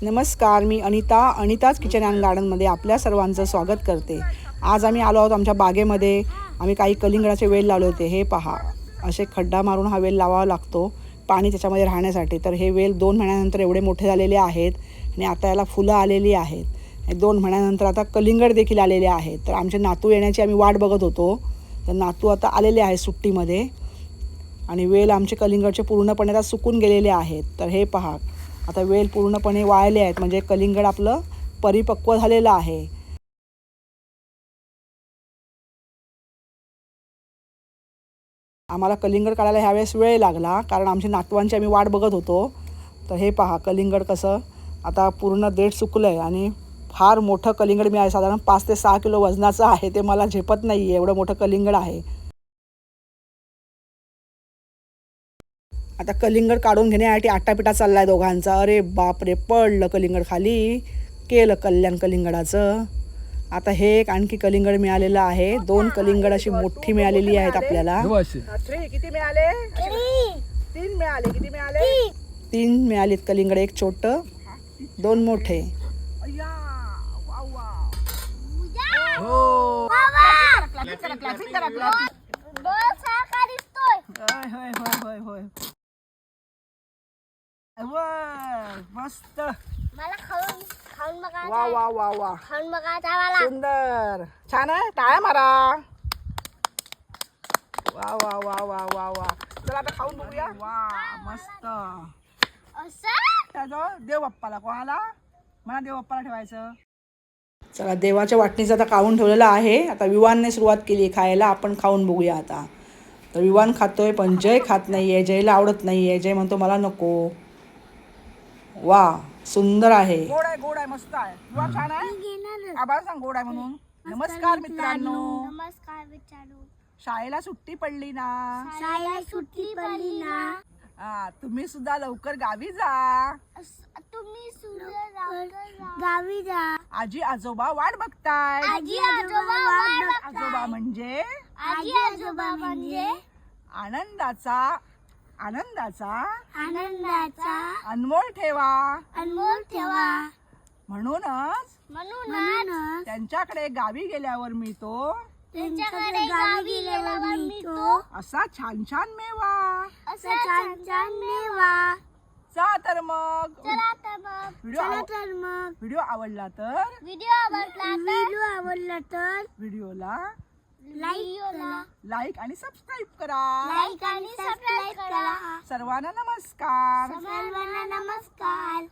नमस्कार, मी अनिताच kitchen and गार्डनमध्ये आपल्या सर्वांचं स्वागत करते। आज आम्ही आलो आहोत आमच्या बागेमध्ये। आम्ही काही कलिंगडाचे वेल लावले होते। हे पहा, असे खड्डा मारून हा वेल लावावा लागतो पाणी त्याच्यामध्ये राहण्यासाठी। तर हे वेल 2 महिन्यानंतर एवढे मोठे झालेले आहेत आणि आता याला फुलं आलेली आहेत। 2 महिन्यानंतर आता कलिंगड देखील आलेले आहेत। तर आमचे नातू येण्याची आम्ही वाट बघत होतो। तर नातू आता आलेले आहेत सुट्टीमध्ये आणि वेल आमचे कलिंगडचे पूर्णपणे आता सुकून गेलेले आहेत। तर हे पहा, आता वेल पूर्णपणे वाळले आहेत, म्हणजे कलिंगड आपलं परिपक्व झालेलं आहे। आम्हाला कलिंगड काढायला ह्यावेळेस वेळ लागला, कारण आमच्या नातवांची आम्ही वाट बघत होतो। तर हे पहा, कलिंगड कसं आता पूर्ण देठ सुकलं आहे आणि फार मोठं कलिंगड मी आहे, साधारण 5 ते 6 किलो वजनाचं आहे। ते मला झेपत नाही आहे, एवढं मोठं कलिंगड आहे। आता कलिंगड काढून घेण्यासाठी आटापिटा चालला आहे दोघांचा। अरे बापरे, पडलं कलिंगड खाली, केलं कल्याण कलिंगडाचं। आता हे एक आणखी कलिंगड मिळालेलं आहे। 2 कलिंगड अशी मोठी मिळालेली आहेत आपल्याला। किती मिळाले? 3 मिळाले। किती मिळाले? 3 मिळालीत कलिंगड, एक छोटं 2 मोठे। मस्त, मला खाऊन बघा, वा वा वा वा, खाऊन बघा मला। सुंदर, छान आहे, टाळ्या मारा। वा वा वा वा वा वा, चला आता खाऊन बघूया। वा मस्त। असं देव बाप्पाला, कोणाला? मला देव बाप्पाला ठेवायचं। चला, देवाच्या वाटणीचं आता काढून ठेवलेलं आहे। आता विवानने सुरुवात केली खायला, आपण खाऊन बघूया आता। तर विवान खातोय, पण जय खात नाहीये। जयला आवडत नाहीये, जय म्हणतो मला नको। वा, सुंदर आहे, गोड आहे, गोड आहे, मस्त आहे। विवान छान आहे, आभार सांग गोड आहे म्हणून। नमस्कार मित्रांनो, नमस्कार मित्रांनो। शाळेला सुट्टी पडली ना? शाळेला सुट्टी पडली ना? तुम्ही सुद्धा लवकर गावी जा। तुम्ही सुद्धा गावी जा। आजी आजोबा वाट बघताय। आजी आजोबा वाट बघताय। आजोबा म्हणजे आजी आजोबा म्हणजे आनंदाचा आनंदाचा अनमोल ठेवा। अनमोल ठेवा। म्हणूनच त्यांच्याकडे गावी गेल्यावर मिळतो त्यांच्याकडे गावी गेल्यावर मिळतो असा छान छान मेवा। असा छान छान मेवा। चला तर मग, चला तर मग व्हिडिओ आवडला तर व्हिडिओला लाईक आणि सबस्क्राईब करा। सर्वांना नमस्कार। सर्वांना नमस्कार।